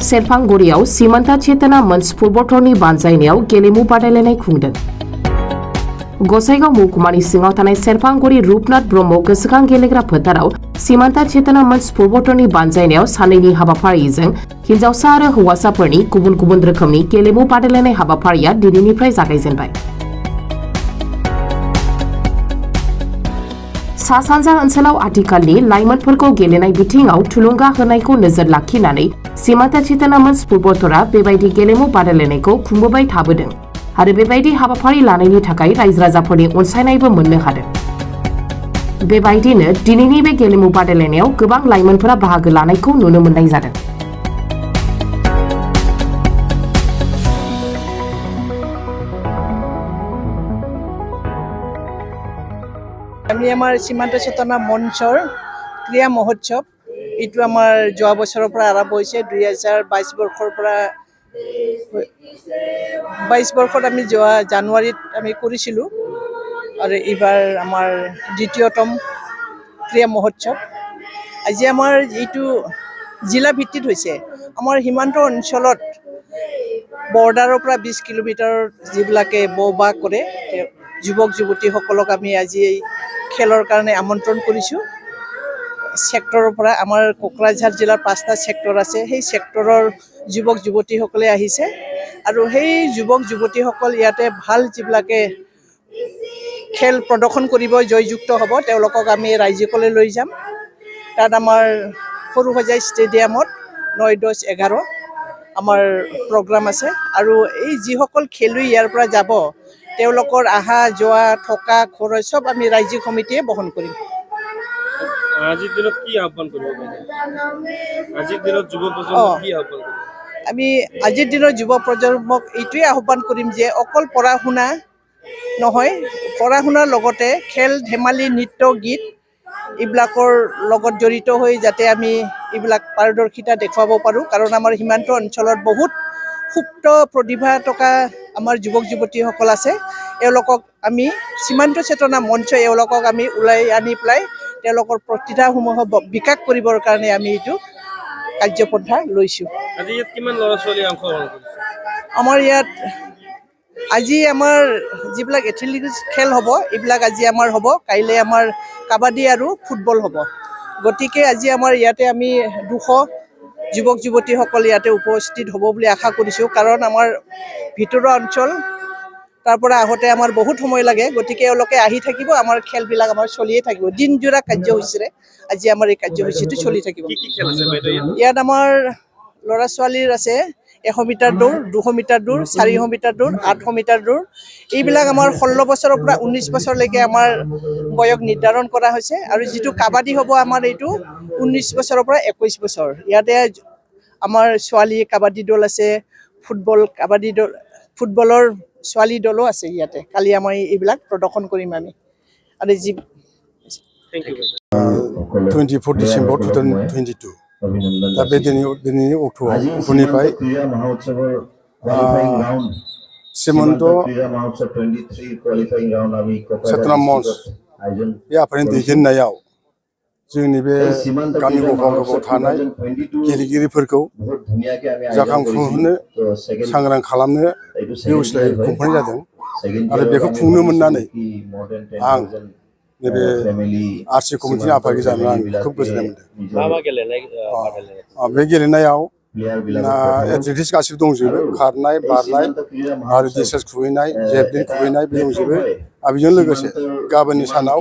सेरफांगुरियाव सीमान्ता चेतना मंच फुटबलनि बानजायनायाव गेलेमु बादायलायनाय खुंदों। गसाइगाव महकुमानि सिङाव थानाय सेरफांगुरि रूपनाथ ब्रह्म गोसोखां गेलेग्रा फोथाराव सीमान्ता चेतना मंच फुटबलनि बानजायनायाव सानैनि हाबाफारिजों हिन्जावसा आरो हौवासाफोरनि गुबुन गुबुन रोखोमनि गेलेमु बादायलायनाय हाबाफारिया दिनैनिफ्राय जागायजेनबाय। सा सानजा ओनसोलाव आथिखालनि लाइमोनफोरखौ गेलेनाय बिथिङाव थुलुंगा होनायखौ नोजोर लाखिनानै सीमान्ता चेतना मंच फुटबलरा बेबायदि गेलेमु बादायलायनायखौ खुंबोबाय थाबोदों आरो बेबायदि हाबाफारि लानायनि थाखाय रायजो राजाफोरनि अनसायनायबो मोननो हादों। बेबायदिनो दिनैनि बे गेलेमु बादायलायनायाव गोबां लाइमोनफोरा बाहागो लानायखौ नुनो मोननाय जादों। আমি আমাৰ সীমান্ত চেতনা মঞ্চৰ ক্ৰীড়া মহোৎসৱ এইটো আমাৰ যোৱা বছৰৰ পৰা আৰম্ভ হৈছে। 2022 বৰ্ষৰ পৰা 22 বৰ্ষত আমি যোৱা জানুৱাৰীত আমি কৰিছিলোঁ আৰু এইবাৰ আমাৰ দ্বিতীয়তম ক্ৰীড়া মহোৎসৱ। আজি আমাৰ এইটো জিলা ভিত্তিত হৈছে। আমাৰ সীমান্ত অঞ্চলত বৰ্ডাৰৰ পৰা 20 কিলোমিটাৰ যিবিলাকে বসবাস কৰে যুৱক যুৱতীসকলক আমি আজি খেলৰ কাৰণে আমন্ত্ৰণ কৰিছোঁ। সেক্টৰৰ পৰা আমাৰ কোকৰাঝাৰ জিলাৰ 5টা সেক্টৰ আছে। সেই সেক্টৰৰ যুৱক যুৱতীসকলে আহিছে আৰু সেই যুৱক যুৱতীসকল ইয়াতে ভাল যিবিলাকে খেল প্ৰদৰ্শন কৰিব জয়যুক্ত হ'ব তেওঁলোকক আমি ৰাজ্যিকলৈ লৈ যাম। তাত আমাৰ সৰুসজাই ষ্টেডিয়ামত 9, 10, 11 আমাৰ প্ৰগ্ৰাম আছে আৰু এই যিসকল খেলুৱৈ ইয়াৰ পৰা যাব তেওঁলোকৰ আহা যোৱা থকা খৰচ সব আমি ৰাজ্যিক সমিতিয়ে বহন কৰিম। আজিৰ দিনত কি আহ্বান কৰিব? আজিৰ দিনত যুৱ প্ৰজন্মক কি আহ্বান কৰিব? আমি আজিৰ দিনৰ যুৱ প্ৰজন্মক এইটোৱে আহ্বান কৰিম যে অকল পঢ়া শুনা নহয়, পঢ়া শুনাৰ লগতে খেল ধেমালি নৃত্য গীত এইবিলাকৰ লগত জড়িত হৈ যাতে আমি এইবিলাক পাৰদৰ্শিতা দেখুৱাব পাৰোঁ। কাৰণ আমাৰ সীমান্ত অঞ্চলত বহুত সুপ্ত প্ৰতিভা থকা আমাৰ যুৱক যুৱতীসকল আছে। এওঁলোকক আমি সীমান্ত চেতনা মঞ্চ এওঁলোকক আমি ওলাই আনি পেলাই তেওঁলোকৰ প্ৰতিভাসমূহক বিকাশ কৰিবৰ কাৰণে আমি এইটো কাৰ্যপন্থা লৈছোঁ। আজি ইয়াত কিমান ল'ৰা ছোৱালী অংশগ্ৰহণ কৰিছে? আমাৰ ইয়াত আজি আমাৰ যিবিলাক এথলেটিক্স খেল হ'ব এইবিলাক আজি আমাৰ হ'ব। কাইলৈ আমাৰ কাবাডী আৰু ফুটবল হ'ব। গতিকে আজি আমাৰ ইয়াতে আমি 200 যুৱক যুৱতীসকল ইয়াতে উপস্থিত হ'ব বুলি আশা কৰিছোঁ। কাৰণ আমাৰ ভিতৰুৱা অঞ্চল তাৰ পৰা আহোঁতে আমাৰ বহুত সময় লাগে। গতিকে এওঁলোকে আহি থাকিব, আমাৰ খেলবিলাক আমাৰ চলিয়ে থাকিব। দিনজোৰা কাৰ্যসূচীৰে আজি আমাৰ এই কাৰ্যসূচীটো চলি থাকিব। ইয়াত আমাৰ ল'ৰা ছোৱালীৰ আছে 100 মিটাৰ দৌৰ, 200 মিটাৰ দৌৰ, 400 মিটাৰ দৌৰ, 800 মিটাৰ দৌৰ। এইবিলাক আমাৰ 16 বছৰৰ পৰা 19 বছৰলৈকে আমাৰ বয়স নিৰ্ধাৰণ কৰা হৈছে আৰু যিটো কাবাডী হ'ব আমাৰ এইটো 19 বছৰৰ পৰা 21 বছৰ। ইয়াতে আমাৰ ছোৱালী কাবাডী দল আছে, কাবাডী দল, ফুটবলৰ ছোৱালী দলো আছে ইয়াতে। কালি আমাৰ এইবিলাক প্ৰদৰ্শন কৰিম আমি আৰু 24 ডিসেম্বৰ 2022 दा बे दिनैनि अक्ट'निफ्राय सीमान्त चेतना मंच बे आफादनि दैदेननायाव जोंनि बे गामि गफायाव थानाय गेलेगिरिफोरखौ जाखांफुहोनो सांग्रां खालामनो बे उसिलायै खुंफुंनाय जादों आरो बेखौ खुंनो मोननानै आं नैबे आरसि कमिटिनि आफादगिरि जानानै आं खोब गोजोननाय मोनदों। बे गेलेनायाव एथलेटिक्स गासिबो दंजोबो, खारनाय बारनाय आरो डिसकास खुबैनाय, जेभलिन खुबैनाय बे दंजोबो आरो बेजों लोगोसे गाबोननि सानाव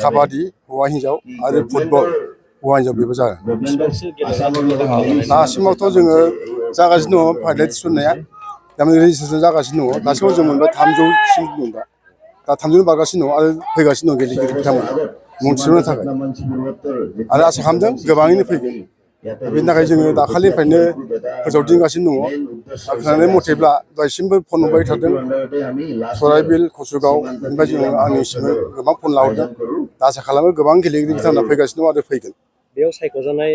काबाडि हौवा हिन्जाव आरो फुटबल हौवा हिन्जाव बेबो जागोन। दासिमावथ' जोङो जागासिनो दङ फाइनाल थिसननाया, थारमाने रेजिस्ट्रेसन जागासिनो दङ। दासिमाव जों मोनबाय 300सिम दं दा 300 बारगासिनो दं आरो फैगासिनो दं गेलेगिरि बिथांमोना मुं थिसननो थाखाय आरो आसा खालामदों गोबाङैनो फैगोन। बेनि थाखाय जोङो दाखालिनिफ्रायनो फोसावदिंगासिनो दङ। खोनानाय मथेब्ला दासिमबो फन हरबाय थादों सराइबिल कसुगाव बेनिफ्राय जोङो आंनिसिम गोबां फन लाहरदों। दा आसा खालामो गोबां गेलेगिरि बिथांमोना फैगासिनो दं आरो फैगोन। बेयाव सायख'जानाय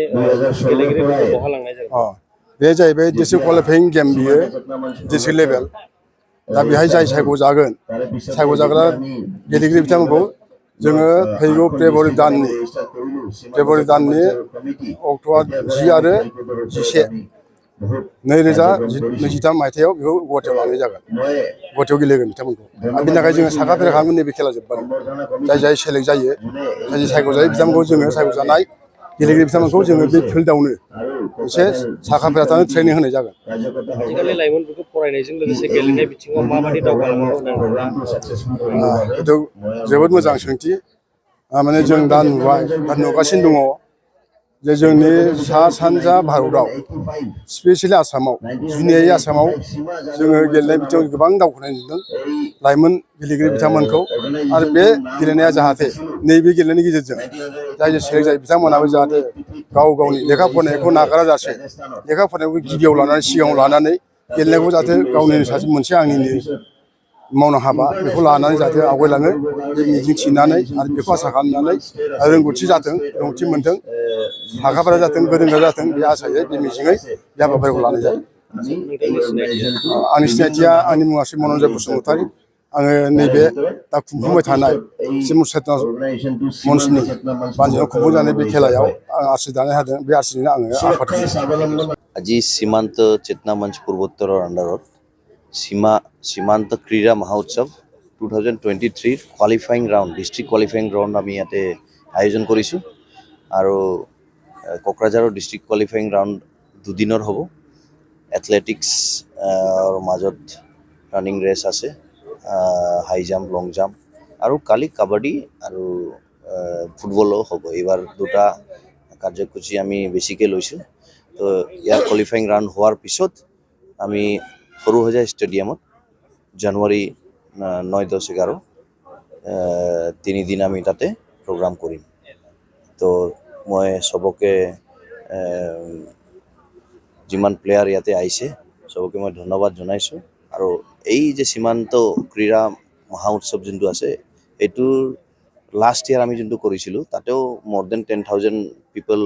गेलेगिरिफोरखौ बहा लांनाय जागोन? बे जाहैबाय डिस्ट्रिक्ट क्वालिफाइं गेम, बियो डिस्ट्रिक्ट लेभेल। दा बेहाय जाय सायख'जागोन, सायख'जाग्रा गेलेगिरि बिथांमोनखौ जोङो फैगौ फेब्रुवारि दाननि अक्ट'आ 10 आरो 11 2023 मायथाइयाव बेखौ गुवाहाटियाव लांनाय जागोन गुवाहाटियाव गेलेगोन बिथांमोनखौ आरो बेनि थाखाय जोङो साखा फारा खालामगोन नैबे खेला जोब्बानो जाय सेलेक्ट जायो जाय सायख'जायो बिथांमोनखौ जोङो सायख'जानाय गेलेगिरि बिथांमोनखौ जोङो बे फिल्डआवनो एसे साखा फारा थानो ट्रेनिं होनाय जागोन आथिखालनि लाइमोनफोरखौ फरायनायजों लोगोसे गेलेनाय बिथिङाव माबायदि दावगालांनांगौ होननानै बेथ' जोबोद मोजां सोंथि माने जों दा नुगासिनो दङ जे जोंनि सा सानजा भारताव स्पेसियेलि आसामाव जुनियायै आसामाव जोङो गेलेनाय बिथिङाव गोबां दावखोनाय नुदों लाइमोन गेलेगिरि बिथांमोनखौ आरो बे गेलेनाया जाहाथे नैबे गेलेनायनि गेजेरजों जाय सेलेक्ट जायो बिथांमोनाबो जाहाथे गाव गावनि लेखा फरायनायखौ नागाराजासे लेखा फरायनायखौ गिबियाव लानानै सिगाङाव लानानै गेलेनायखौ जाहाथे गावनि सासे मोनसे आंनिनो मावनो हाबा बेखौ लानानै जाहाथे आवगायलाङो बे मिजिं थिनानै आरो बेखौ आसा खालामनानै रोंगौथि जाथों रोंगौथि मोनथों साखाफारा जाथों गोरों गोरा जाथों बे आसायै बे मिजिङै बे हाबाफारिखौ लानाय जादों आंनि सिनायथिया आंनि मुङा मन'न्जय बसुमतारी आङो नैबे दा खुंफुंबाय थानाय सिमु चेतना मन्चनि बानजायनाव खुंफुंजानाय बे खेलायाव आं आरसि दानो हादों बे आरसिजोंनो आङो आफाद আজি সীমান্ত চেতনা মঞ্চ পূৰ্বোত্তৰৰ আণ্ডাৰত সীমান্ত ক্ৰীড়া মহোৎসৱ 2023 qualifying round district qualifying round আমি ইয়াতে আয়োজন কৰিছোঁ আৰু কোকৰাঝাৰৰ ডিষ্ট্ৰিক্ট কোৱালিফাইং ৰাউণ্ড দুদিনৰ হ'ব এথলেটিক্সৰ মাজত ৰানিং ৰেচ আছে হাই জাম্প লং জাম্প আৰু কালি কাবাডী আৰু ফুটবলো হ'ব এইবাৰ দুটা কাৰ্যসূচী আমি বেছিকৈ লৈছোঁ তো ইয়াৰ কোৱালিফাইং ৰাউণ্ড হোৱাৰ পিছত আমি সৰুসজাই ষ্টেডিয়ামত জানুৱাৰী 9-10-11 তিনিদিন আমি তাতে প্ৰগ্ৰাম কৰিম তো মই চবকে যিমান প্লেয়াৰ ইয়াতে আহিছে চবকে মই ধন্যবাদ জনাইছোঁ আৰু এই যে সীমান্ত ক্ৰীড়া মহোৎসৱ যোনটো আছে এইটোৰ লাষ্ট ইয়াৰ আমি যোনটো কৰিছিলোঁ তাতেও মোৰ দেন 10,000 পিপল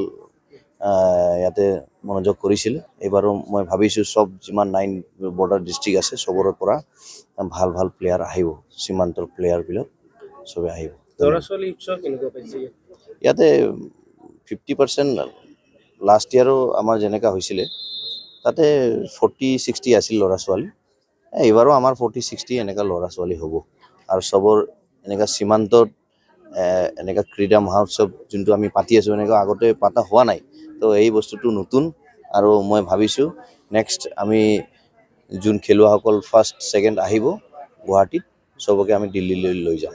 ইয়াতে মনোযোগ কৰিছিল এইবাৰো মই ভাবিছোঁ চব যিমান 9 বৰ্ডাৰ ডিষ্ট্ৰিক্ট আছে চবৰে পৰা ভাল ভাল প্লেয়াৰ আহিব সীমান্তৰ প্লেয়াৰবিলাক চবে আহিব ইয়াতে 50% লাষ্ট ইয়াৰো আমাৰ যেনেকুৱা হৈছিলে তাতে 40-60 আছিল ল'ৰা ছোৱালী এইবাৰো আমাৰ 40-60 এনেকুৱা ল'ৰা ছোৱালী হ'ব আৰু চবৰ এনেকুৱা সীমান্তত এনেকুৱা ক্ৰীড়া মহোৎসৱ যোনটো আমি পাতি আছোঁ এনেকুৱা আগতে পাতা হোৱা নাই তো এই বস্তুটো নতুন আৰু মই ভাবিছোঁ নেক্সট আমি যোন খেলুৱাসকল ফাৰ্ষ্ট ছেকেণ্ড আহিব গুৱাহাটীত চবকে আমি দিল্লীলৈ লৈ যাম